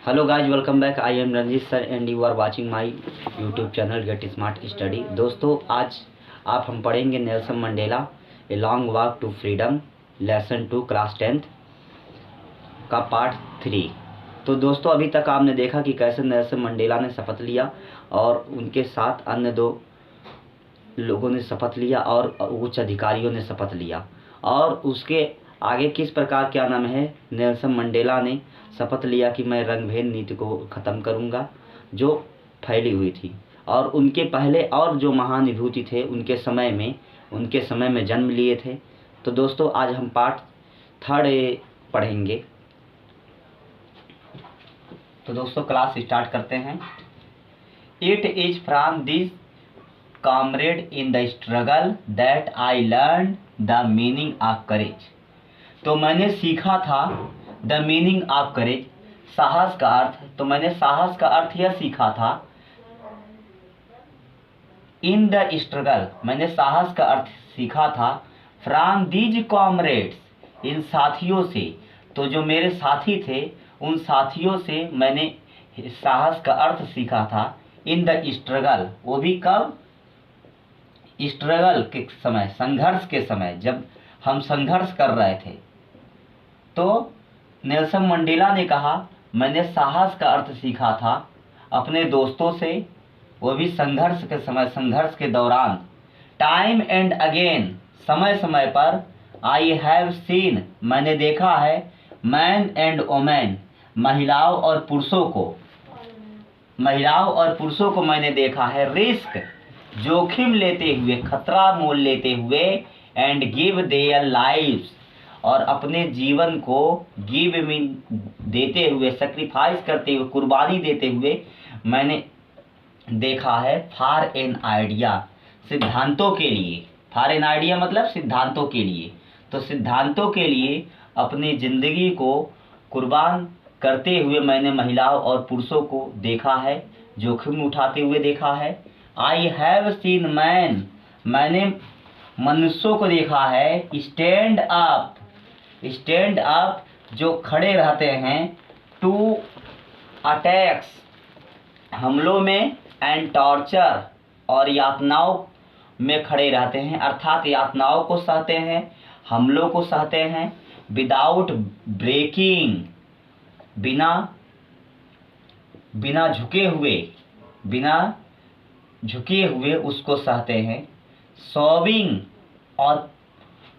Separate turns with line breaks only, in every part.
Hello guys, welcome back. I am Ranjeet sir and you are watching my YouTube channel get smart study. दोस्तों, आज हम पढ़ेंगे Nelson Mandela a long walk to freedom lesson 2 class 10th का part 3। तो दोस्तों, अभी तक आपने देखा कि कैसे नेल्सन मंडेला ने शपथ लिया और उनके साथ अन्य 2 लोगों ने शपथ लिया और उच्च अधिकारियों ने शपथ लिया, और उसके आगे किस प्रकार क्या नाम है, नेल्सन मंडेला ने शपथ लिया कि मैं रंगभेद नीति को ख़त्म करूंगा जो फैली हुई थी। और उनके पहले और जो महान विभूति थे उनके समय में जन्म लिए थे। तो दोस्तों, आज हम पार्ट 3 पढ़ेंगे। तो दोस्तों, क्लास स्टार्ट करते हैं। It is from this comrade in the struggle that I learned the meaning of courage। तो मैंने सीखा था the meaning of courage, साहस का अर्थ। तो मैंने साहस का अर्थ यह सीखा था। in the struggle, मैंने साहस का अर्थ सीखा था from these comrades, इन साथियों से। तो जो मेरे साथी थे उन साथियों से मैंने साहस का अर्थ सीखा था। in the struggle, वो भी कब? स्ट्रगल के समय, संघर्ष के समय, जब हम संघर्ष कर रहे थे। तो नेल्सन मंडेला ने कहा मैंने साहस का अर्थ सीखा था अपने दोस्तों से, वो भी संघर्ष के समय, संघर्ष के दौरान। टाइम एंड अगेन, समय समय पर। आई हैव सीन, मैंने देखा है। मैन एंड वोमेन, महिलाओं और पुरुषों को मैंने देखा है। रिस्क, जोखिम लेते हुए, खतरा मोल लेते हुए। एंड गिव देयर लाइव्स, और अपने जीवन को गिव मीन देते हुए, सेक्रीफाइस करते हुए, कुर्बानी देते हुए मैंने देखा है। फॉर एन आइडिया, सिद्धांतों के लिए। फॉर एन आइडिया मतलब सिद्धांतों के लिए। तो सिद्धांतों के लिए अपनी जिंदगी को कुर्बान करते हुए मैंने महिलाओं और पुरुषों को देखा है, जोखिम उठाते हुए देखा है। आई हैव सीन मैन, मैंने मनुष्यों को देखा है। स्टैंड अप, जो खड़े रहते हैं। टू अटैक्स, हमलों में। एंड टॉर्चर, और यातनाओं में खड़े रहते हैं, अर्थात यातनाओं को सहते हैं, हमलों को सहते हैं। विदाउट ब्रेकिंग, बिना झुके हुए उसको सहते हैं। सॉविंग, और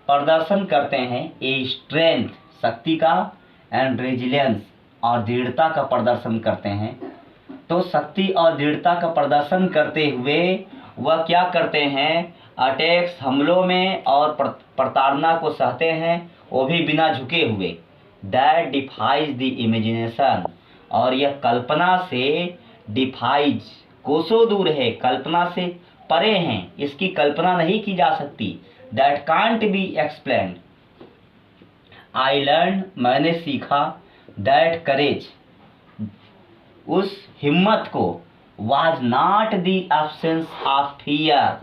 प्रदर्शन करते हैं। ए स्ट्रेंथ, शक्ति का। एंड रेजिलियंस, और दृढ़ता का प्रदर्शन करते हैं। तो शक्ति और दृढ़ता का प्रदर्शन करते हुए वह क्या करते हैं? अटैक्स, हमलों में, और प्रताड़ना को सहते हैं, वो भी बिना झुके हुए। दैट डिफाइज द इमेजिनेशन, और यह कल्पना से डिफाइज, कोसों दूर है, कल्पना से परे हैं, इसकी कल्पना नहीं की जा सकती। That can't be explained. I learn, मैंने सीखा। दैट करेज, उस हिम्मत को। Was not the absence of fear,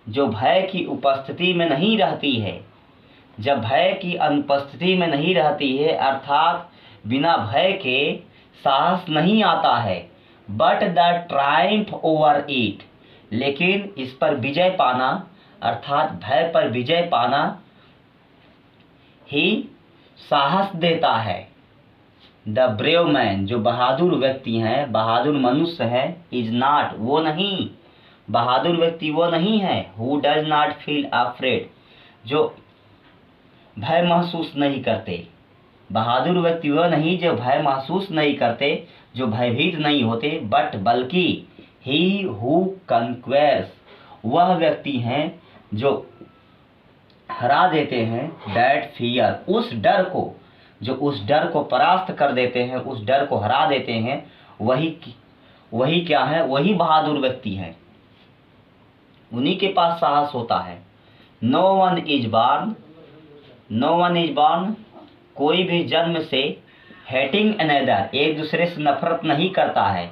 जो भय की उपस्थिति में नहीं रहती है। जब भय की अनुपस्थिति में नहीं रहती है, अर्थात बिना भय के साहस नहीं आता है। But the Triumph over it, लेकिन इस पर विजय पाना, अर्थात भय पर विजय पाना ही साहस देता है। द ब्रेव मैन, जो बहादुर व्यक्ति हैं, बहादुर मनुष्य है। इज नॉट, वो नहीं, बहादुर व्यक्ति वो नहीं है। Who does not feel afraid, जो भय महसूस नहीं करते। बहादुर व्यक्ति वो नहीं जो भय महसूस नहीं करते, जो भयभीत नहीं होते। बट बल्कि ही हु कंक्वेयर्स, वह व्यक्ति हैं जो हरा देते हैं। दैट फियर, उस डर को, जो उस डर को परास्त कर देते हैं, उस डर को हरा देते हैं, वही क्या है? वही बहादुर व्यक्ति है, उन्हीं के पास साहस होता है। नो वन इज बॉर्न, कोई भी जन्म से। हेटिंग अनदर, एक दूसरे से नफरत नहीं करता है,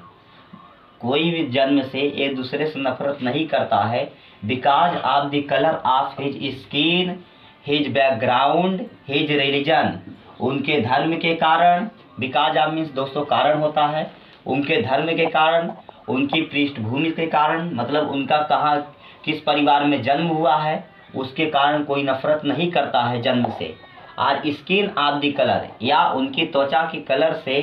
कोई भी जन्म से एक दूसरे से नफरत नहीं करता है। Because of the colour of his skin, his background, his religion, उनके धर्म के कारण, बिकॉज ऑफ मीन्स दोस्तों कारण होता है, उनके धर्म के कारण, उनकी पृष्ठभूमि के कारण, मतलब उनका कहाँ किस परिवार में जन्म हुआ है उसके कारण कोई नफरत नहीं करता है जन्म से। और स्किन ऑफ द कलर, या उनकी त्वचा के कलर से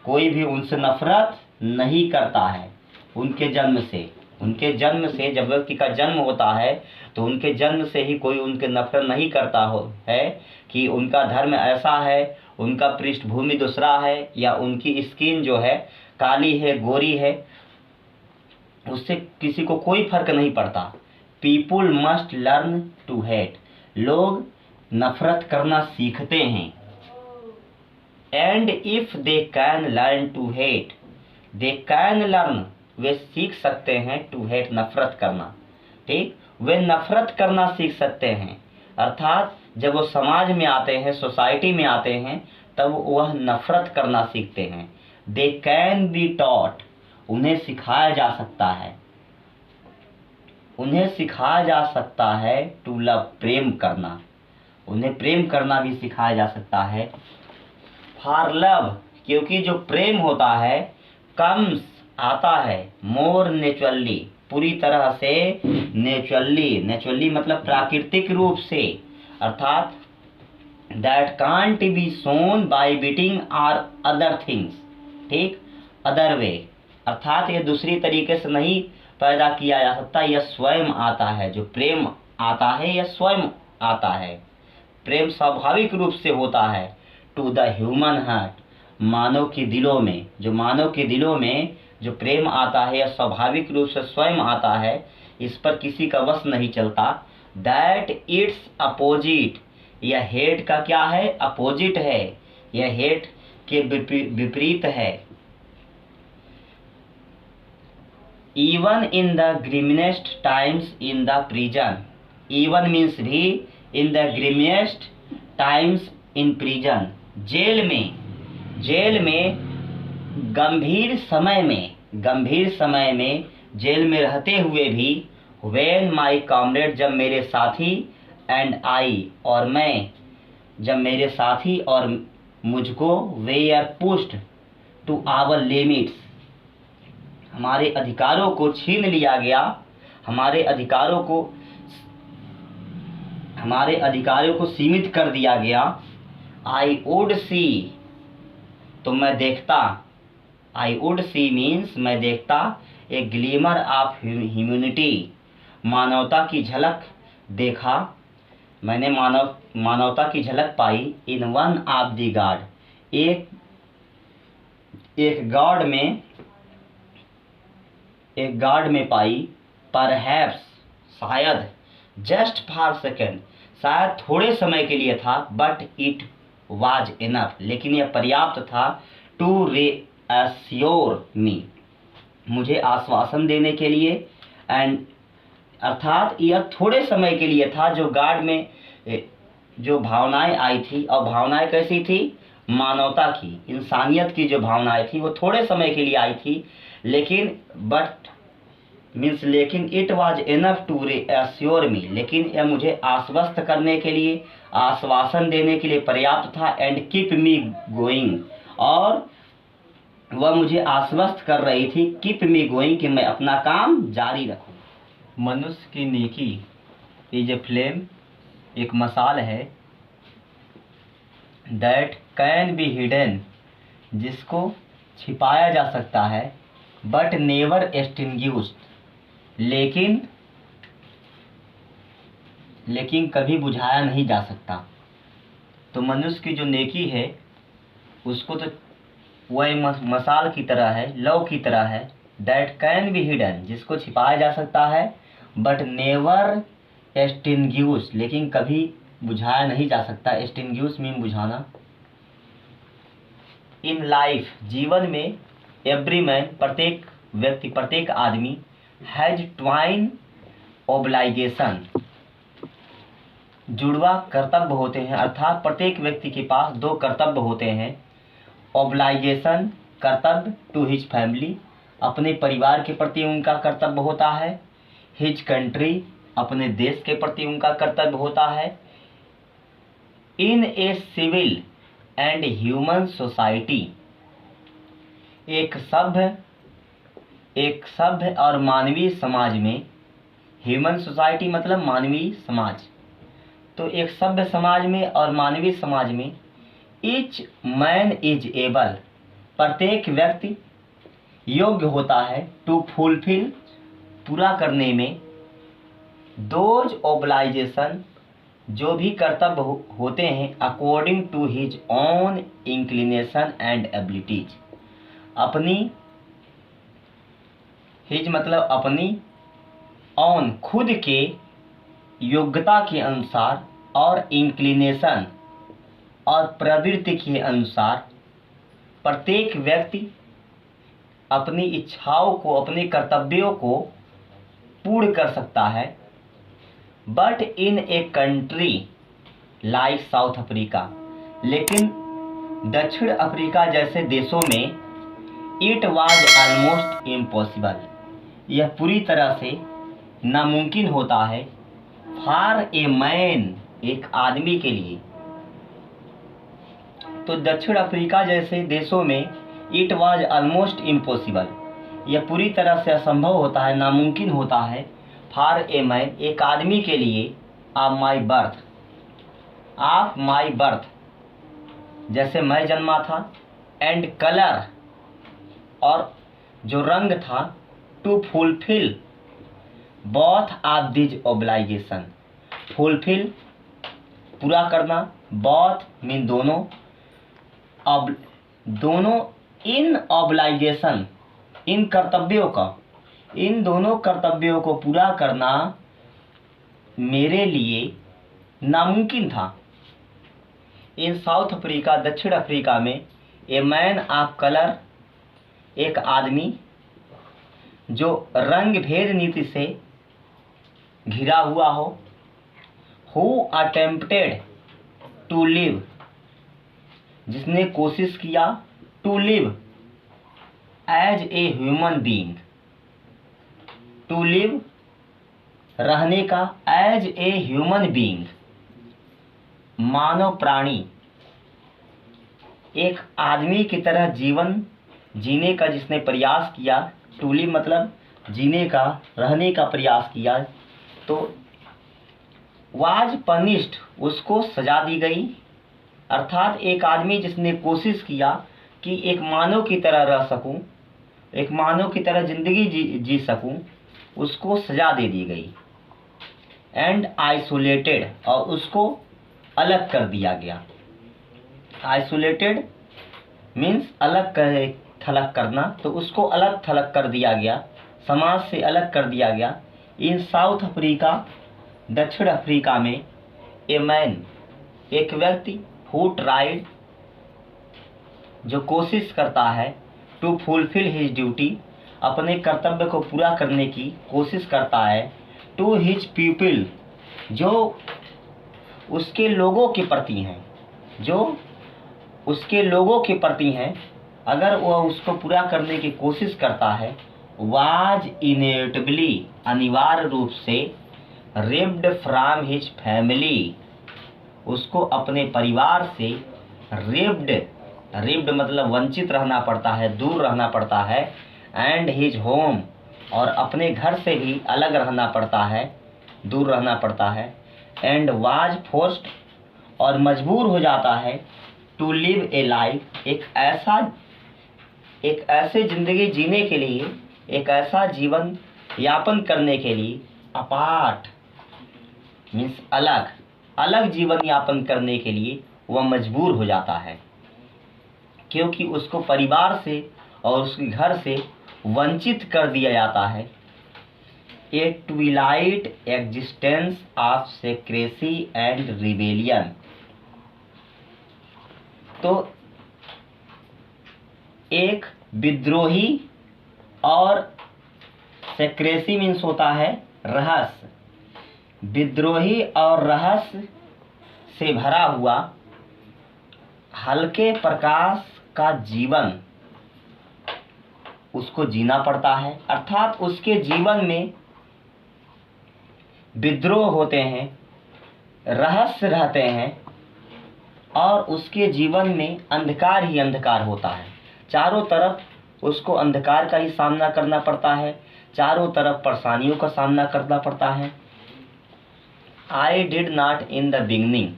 कोई भी उनसे नफरत नहीं करता है उनके जन्म से। उनके जन्म से, जब व्यक्ति का जन्म होता है तो उनके जन्म से ही कोई उनके नफरत नहीं करता है कि उनका धर्म ऐसा है, उनका पृष्ठभूमि दूसरा है, या उनकी स्किन जो है काली है, गोरी है, उससे किसी को कोई फर्क नहीं पड़ता। People must learn to hate, लोग नफरत करना सीखते हैं। And if they can learn to hate, they can learn, वे सीख सकते हैं टू हेट, नफरत करना। ठीक, वे नफरत करना सीख सकते हैं, अर्थात जब वो समाज में आते हैं, सोसाइटी में आते हैं, तब वह नफरत करना सीखते हैं। दे कैन बी टॉट, उन्हें सिखाया जा सकता है, उन्हें सिखाया जा सकता है टू लव, प्रेम करना, उन्हें प्रेम करना भी सिखाया जा सकता है। फॉर लव, क्योंकि जो प्रेम होता है कम्स, आता है, मोर नेचुरली, पूरी तरह से नेचुरली, नेचुरली मतलब प्राकृतिक रूप से, अर्थात that can't be shown by beating और अदर थिंग्स। ठीक, अदर वे, अर्थात ये दूसरी तरीके से नहीं पैदा किया जा सकता, यह स्वयं आता है। जो प्रेम आता है यह स्वयं आता है, प्रेम स्वाभाविक रूप से होता है। टू द ह्यूमन हार्ट, मानव के दिलों में, जो मानव के दिलों में जो प्रेम आता है यह स्वाभाविक रूप से स्वयं आता है, इस पर किसी का वश नहीं चलता। दैट इट्स अपोजिट, यह हेट का क्या है, अपोजिट है, यह हेट के विपरीत है। Even in the grimmest times in the prison, even means भी, in the grimmest times in prison, jail में, जेल में गंभीर समय में, गंभीर समय में जेल में रहते हुए भी, व्हेन माई कॉमरेड, जब मेरे साथी, एंड आई, और मैं, जब मेरे साथी और मुझको, we are pushed to our limits, हमारे अधिकारों को छीन लिया गया, हमारे अधिकारों को सीमित कर दिया गया। आई वुड सी, तो मैं देखता, आई वुड सी मीन्स मैं देखता, ए ग्लीमर ऑफ ह्यूमैनिटी, मानवता की झलक देखा, मैंने मानवता की झलक पाई। In one of the god, एक गॉड में पाई। परहैप्स, शायद, जस्ट फॉर सेकेंड, शायद थोड़े समय के लिए था, बट इट वाज इनफ, लेकिन यह पर्याप्त था। टू रीअश्योर मी, मुझे आश्वासन देने के लिए, एंड अर्थात यह थोड़े समय के लिए था, जो गॉड में जो भावनाएं आई थी, और भावनाएं कैसी थी, मानवता की, इंसानियत की जो भावनाएं थी वो थोड़े समय के लिए आई थी, लेकिन बट मीन्स, लेकिन it was enough to reassure me, लेकिन यह मुझे आश्वस्त करने के लिए, आश्वासन देने के लिए पर्याप्त था। एंड कीप मी गोइंग, और वह मुझे आश्वस्त कर रही थी, कीप मी गोइंग, कि मैं अपना काम जारी रखूं। मनुष्य की नेकी इज ए फ्लेम, एक मसाल है, दैट कैन बी हिडन, जिसको छिपाया जा सकता है, बट नेवर एक्सटिंग्विश्ड, लेकिन कभी बुझाया नहीं जा सकता। तो मनुष्य की जो नेकी है उसको तो वह मसाल की तरह है, लौ की तरह है, दैट कैन बी हिडन, जिसको छिपाया जा सकता है, बट नेवर एक्सटिंग्विश्ड, लेकिन कभी बुझाया नहीं जा सकता। एक्सटिंग्विश मीन बुझाना। इन लाइफ, जीवन में, एवरी मैन, प्रत्येक व्यक्ति, प्रत्येक आदमी, हैज ट्वाइन ओब्लाइगेशन, जुड़वा कर्तव्य होते हैं, अर्थात प्रत्येक व्यक्ति के पास दो कर्तव्य होते हैं। ओब्लाइगेशन, कर्तव्य, टू हिज फैमिली, अपने परिवार के प्रति उनका कर्तव्य होता है। हिज कंट्री, अपने देश के प्रति उनका कर्तव्य होता है। In a civil and human society. एक सभ्य और मानवीय समाज में, ह्यूमन सोसाइटी मतलब मानवीय समाज, तो एक सभ्य समाज में और मानवीय समाज में ईच मैन इज एबल, प्रत्येक व्यक्ति योग्य होता है टू फुलफिल, पूरा करने में, दोज ओब्लाइजेशन, जो भी कर्तव्य होते हैं, according to his own inclination and abilities, अपनी, हिज मतलब अपनी, ऑन खुद के योग्यता के अनुसार, और इंक्लिनेशन और प्रवृत्ति के अनुसार, प्रत्येक व्यक्ति अपनी इच्छाओं को, अपने कर्तव्यों को पूर्ण कर सकता है। But in a country like south Africa, लेकिन दक्षिण अफ्रीका जैसे देशों में इट वाज ऑलमोस्ट इम्पॉसिबल, यह पूरी तरह से नामुमकिन होता है, फॉर ए मैन, एक आदमी के लिए। तो दक्षिण अफ्रीका जैसे देशों में इट वाज ऑलमोस्ट इम्पॉसिबल, यह पूरी तरह से असंभव होता है, नामुमकिन होता है, फॉर ए मैन, एक आदमी के लिए, ऑफ माई बर्थ, जैसे मैं जन्मा था, एंड कलर, और जो रंग था, to fulfil both of these obligation, fulfil पूरा करना, बोथ मीन दोनों, दोनों, इन ऑब्लाइगेशन, इन कर्तव्यों का, इन दोनों कर्तव्यों को पूरा करना मेरे लिए नामुमकिन था। इन साउथ अफ्रीका, दक्षिण अफ्रीका में, ए मैन ऑफ कलर, एक आदमी जो रंग भेद नीति से घिरा हुआ हो, हु अटेम्प्टेड टू लिव, जिसने कोशिश किया, to live as a human being, to live रहने का, एज ए ह्यूमन बीइंग मानव प्राणी, एक आदमी की तरह जीवन जीने का जिसने प्रयास किया, टू लिव मतलब जीने का, रहने का प्रयास किया, तो वाज पनिश्ड, उसको सजा दी गई। अर्थात एक आदमी जिसने कोशिश किया कि एक मानव की तरह रह सकूं, एक मानव की तरह जिंदगी जी सकूं, उसको सजा दे दी गई। एंड आइसोलेटेड, और उसको अलग कर दिया गया। आइसोलेटेड मीन्स अलग थलग करना, तो उसको अलग थलग कर दिया गया, समाज से अलग कर दिया गया। इन साउथ अफ्रीका, दक्षिण अफ्रीका में, ए मैन, एक व्यक्ति, हु ट्राइड, जो कोशिश करता है, टू फुलफिल हिज ड्यूटी, अपने कर्तव्य को पूरा करने की कोशिश करता है, टू हिज पीपल, जो उसके लोगों के प्रति हैं, जो उसके लोगों के प्रति हैं, अगर वह उसको पूरा करने की कोशिश करता है, वाज इनेविटेबली, अनिवार्य रूप से, रिप्ड फ्रॉम हिज फैमिली, उसको अपने परिवार से रिप्ड मतलब वंचित रहना पड़ता है, दूर रहना पड़ता है, एंड हिज होम, और अपने घर से भी अलग रहना पड़ता है, दूर रहना पड़ता है, एंड वाज फोर्स्ड, और मजबूर हो जाता है, टू लिव ए लाइफ, एक ऐसे जिंदगी जीने के लिए, एक ऐसा जीवन यापन करने के लिए, अपार्ट मीन्स अलग जीवन यापन करने के लिए वह मजबूर हो जाता है, क्योंकि उसको परिवार से और उसके घर से वंचित कर दिया जाता है। A twilight existence of secrecy and rebellion, तो एक विद्रोही, और सेक्रेसी मीन्स होता है रहस्य, विद्रोही और रहस्य से भरा हुआ हल्के प्रकाश का जीवन उसको जीना पड़ता है। अर्थात उसके जीवन में विद्रोह होते हैं, रहस्य रहते हैं, और उसके जीवन में अंधकार ही अंधकार होता है। चारों तरफ उसको अंधकार का ही सामना करना पड़ता है, चारों तरफ परेशानियों का सामना करना पड़ता है। I did not in the beginning,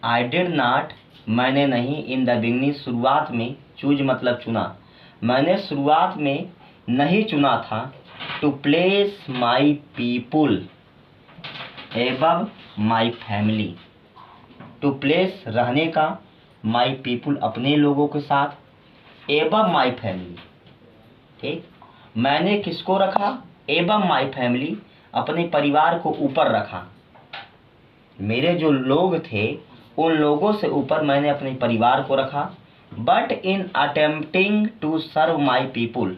I did not मैंने नहीं, इन द बिगनिंग शुरुआत में, चूज मतलब चुना, मैंने शुरुआत में नहीं चुना था, to place my people above my family, to place रहने का, माई पीपुल अपने लोगों के साथ, एबव माई फैमिली, ठीक, मैंने किसको रखा, एबव माई फैमिली, अपने परिवार को ऊपर रखा, मेरे जो लोग थे उन लोगों से ऊपर मैंने अपने परिवार को रखा। But in attempting to serve my people,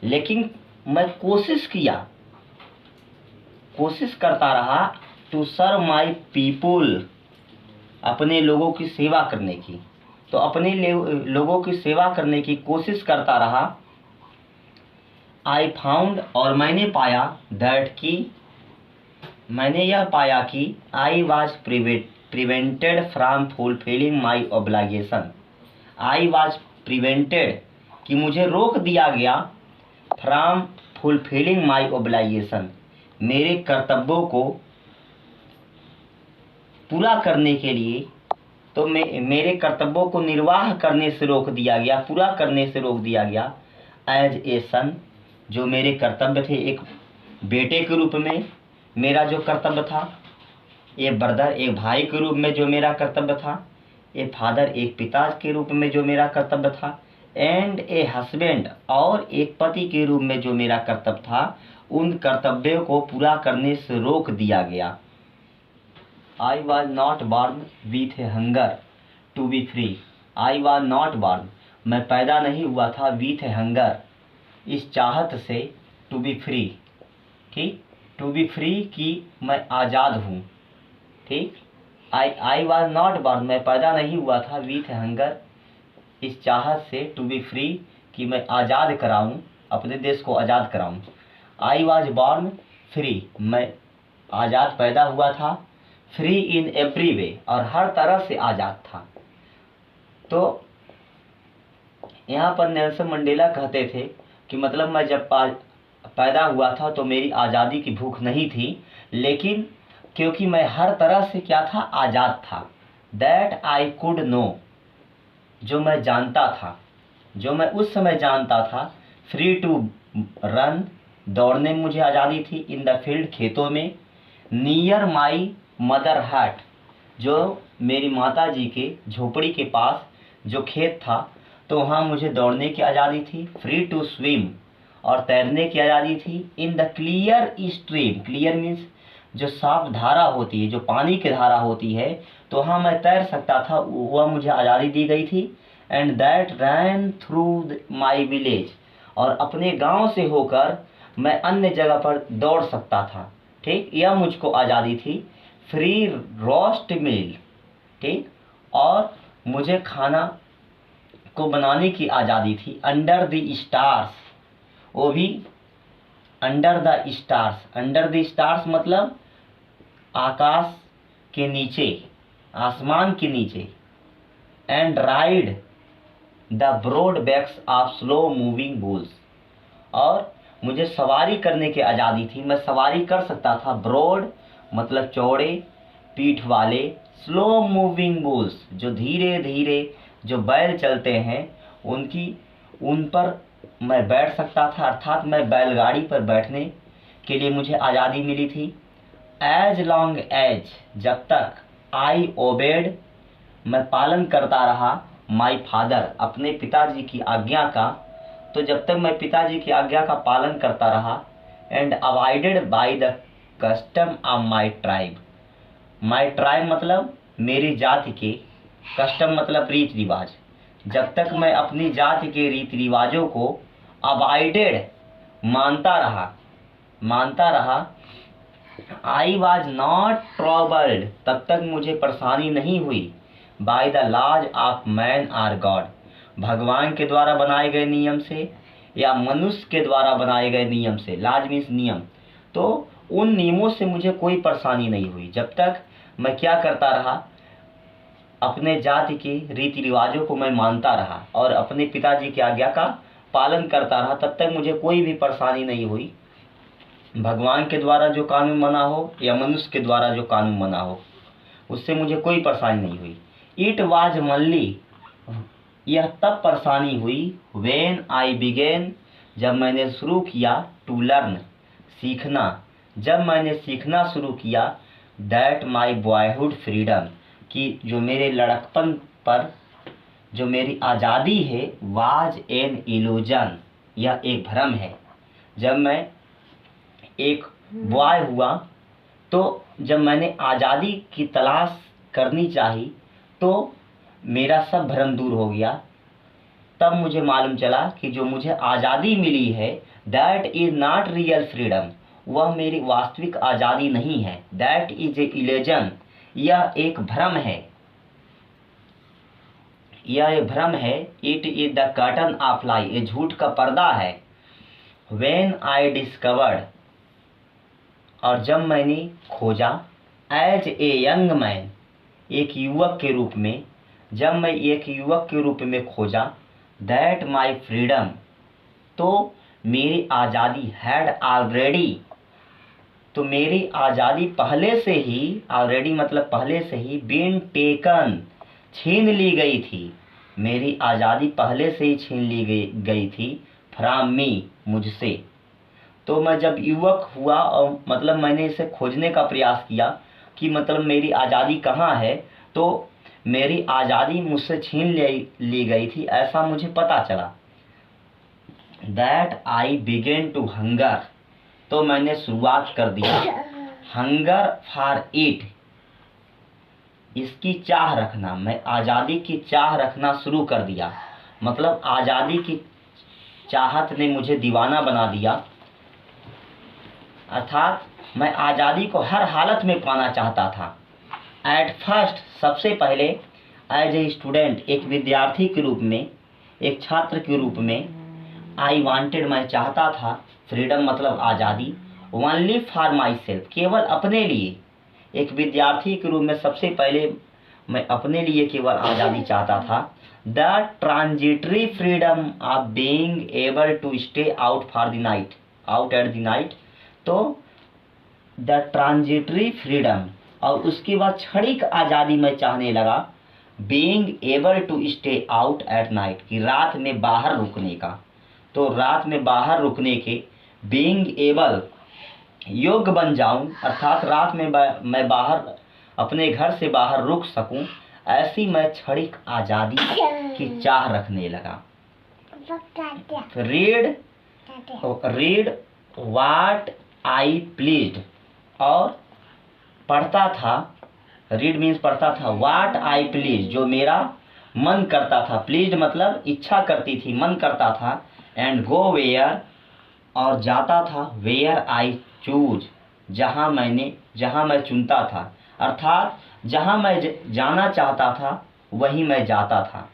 लेकिन मैं कोशिश करता रहा, टू सर्व माई पीपुल, अपने लोगों की सेवा करने की, तो अपने लोगों की सेवा करने की कोशिश करता रहा। आई फाउंड, और मैंने पाया, दैट की, मैंने यह पाया कि, I was prevented from fulfilling my obligation, I was prevented कि मुझे रोक दिया गया, फ्रॉम फुलफिलिंग माई ऑब्लिगेशन, मेरे कर्तव्यों को पूरा करने के लिए, तो मेरे कर्तव्यों को निर्वाह करने से रोक दिया गया, पूरा करने से रोक दिया गया। एज ए सन, जो मेरे कर्तव्य थे, एक बेटे के रूप में मेरा जो कर्तव्य था, ए ब्रदर, एक भाई के रूप में जो मेरा कर्तव्य था, ए फादर, एक पिता के रूप में जो मेरा कर्तव्य था, एंड ए हस्बैंड, और एक पति के रूप में जो मेरा कर्तव्य था, उन कर्तव्यों को पूरा करने से रोक दिया गया। I was not born with a hunger to be free, I was not born, मैं पैदा नहीं हुआ था, विथ ए हंगर, इस चाहत से, टू बी फ्री, ठीक, टू बी फ्री कि मैं आज़ाद हूँ, ठीक, आई वॉज नॉट बॉर्न, मैं पैदा नहीं हुआ था, विथ ए हंगर, इस चाहत से, टू बी फ्री कि मैं आज़ाद कराऊँ, अपने देश को आज़ाद कराऊँ। आई वॉज बॉर्न फ्री, मैं आज़ाद पैदा हुआ था, फ्री इन एवरी वे, और हर तरह से आज़ाद था। तो यहाँ पर नेल्सन मंडेला कहते थे कि मतलब मैं जब पैदा हुआ था तो मेरी आज़ादी की भूख नहीं थी, लेकिन क्योंकि मैं हर तरह से क्या था, आज़ाद था। दैट आई कुड नो, जो मैं जानता था, जो मैं उस समय जानता था, फ्री टू रन, दौड़ने में मुझे आज़ादी थी, इन द फील्ड, खेतों में, नियर माई मदर हट, जो मेरी माता जी के झोपड़ी के पास जो खेत था, तो वहाँ मुझे दौड़ने की आज़ादी थी, फ्री टू स्विम, और तैरने की आज़ादी थी, in the clear stream, clear means जो साफ धारा होती है, जो पानी की धारा होती है, तो वहाँ मैं तैर सकता था, वह मुझे आज़ादी दी गई थी। And that ran through my village, और अपने गांव से होकर मैं अन्य जगह पर दौड़ सकता था, ठीक, यह मुझको आज़ादी थी। फ्री रोस्ट मील, ठीक, और मुझे खाना को बनाने की आज़ादी थी। अंडर द स्टार्स, वो भी under the stars, under the stars मतलब आकाश के नीचे, आसमान के नीचे। And ride the broad backs of slow moving bulls, और मुझे सवारी करने की आज़ादी थी, मैं सवारी कर सकता था। ब्रॉड मतलब चौड़े पीठ वाले, स्लो मूविंग बुल्स जो धीरे धीरे जो बैल चलते हैं उन पर मैं बैठ सकता था, अर्थात मैं बैलगाड़ी पर बैठने के लिए मुझे आज़ादी मिली थी। एज लॉन्ग एज, जब तक, आई ओबेड, मैं पालन करता रहा, माई फादर, अपने पिताजी की आज्ञा का, तो जब तक मैं पिताजी की आज्ञा का पालन करता रहा। And avoided by the custom of my tribe, my tribe मतलब मेरी जाति के, कस्टम मतलब रीति रिवाज, जब तक मैं अपनी जाति के रीति रिवाजों को अवॉइडेड मानता रहा, आई वॉज नॉट ट्रबल्ड, तब तक मुझे परेशानी नहीं हुई, by the laws of man or God, भगवान के द्वारा बनाए गए नियम से या मनुष्य के द्वारा बनाए गए नियम से, लॉज मीन्स नियम, तो उन नियमों से मुझे कोई परेशानी नहीं हुई, जब तक मैं क्या करता रहा, अपने जाति के रीति रिवाजों को मैं मानता रहा और अपने पिताजी की आज्ञा का पालन करता रहा, तब तक मुझे कोई भी परेशानी नहीं हुई। भगवान के द्वारा जो कानून बना हो या मनुष्य के द्वारा जो कानून बना हो, उससे मुझे कोई परेशानी नहीं हुई। इट वाज ओनली, यह तब परेशानी हुई, व्हेन आई बिगेन, जब मैंने शुरू किया, टू लर्न, सीखना, जब मैंने सीखना शुरू किया, दैट माई बॉयहुड फ्रीडम, कि जो मेरे लड़कपन पर जो मेरी आज़ादी है, वाज एन इल्यूजन, यह एक भ्रम है। जब मैं एक बॉय हुआ तो जब मैंने आज़ादी की तलाश करनी चाही तो मेरा सब भ्रम दूर हो गया। तब मुझे मालूम चला कि जो मुझे आज़ादी मिली है, that is not real freedom, वह मेरी वास्तविक आज़ादी नहीं है। दैट इज ए इल्यूजन, यह एक भ्रम है, यह एक भ्रम है। It is the curtain of lie, ये झूठ का पर्दा है। व्हेन आई डिस्कवर्ड, और जब मैंने खोजा, एज ए यंग मैन, एक युवक के रूप में, जब मैं एक युवक के रूप में खोजा, दैट माई फ्रीडम, तो मेरी आज़ादी, हैड ऑलरेडी, तो मेरी आज़ादी पहले से ही, ऑलरेडी मतलब पहले से ही, बीन टेकन, छीन ली गई थी। मेरी आज़ादी पहले से ही छीन ली गई थी, फ्रॉम मी, मुझसे। तो मैं जब युवक हुआ और मतलब मैंने इसे खोजने का प्रयास किया कि मतलब मेरी आज़ादी कहाँ है, तो मेरी आज़ादी मुझसे छीन ली गई थी, ऐसा मुझे पता चला। That I begin to hunger, तो मैंने शुरुआत कर दिया, हंगर फॉर इट, इसकी चाह रखना, मैं आज़ादी की चाह रखना शुरू कर दिया। मतलब आज़ादी की चाहत ने मुझे दीवाना बना दिया, अर्थात मैं आज़ादी को हर हालत में पाना चाहता था। एट फर्स्ट, सबसे पहले, एज ए स्टूडेंट, एक विद्यार्थी के रूप में, एक छात्र के रूप में, आई वांटेड, मैं चाहता था, फ्रीडम मतलब आज़ादी, ओनली फॉर माई सेल्फ, केवल अपने लिए। एक विद्यार्थी के रूप में सबसे पहले मैं अपने लिए केवल आज़ादी चाहता था। The transitory freedom of being able to stay out for the night, out at the night, तो द ट्रांजिटरी फ्रीडम, और उसके बाद क्षणिक आज़ादी मैं चाहने लगा, being able to stay out at night, कि रात में बाहर रुकने का। तो रात में बाहर रुकने के, बीइंग एबल, योग्य बन जाऊं, अर्थात रात में मैं बाहर, अपने घर से बाहर रुक सकूं, ऐसी मैं क्षणिक आज़ादी की चाह रखने लगा। रीड वाट आई प्लीज्ड, और पढ़ता था, रीड मीन्स पढ़ता था, वाट आई प्लीज, जो मेरा मन करता था, प्लीज्ड मतलब इच्छा करती थी, मन करता था, एंड गो वेयर, और जाता था, वेयर आई चूज, जहाँ मैं चुनता था, अर्थात जहाँ मैं जाना चाहता था वहीं मैं जाता था।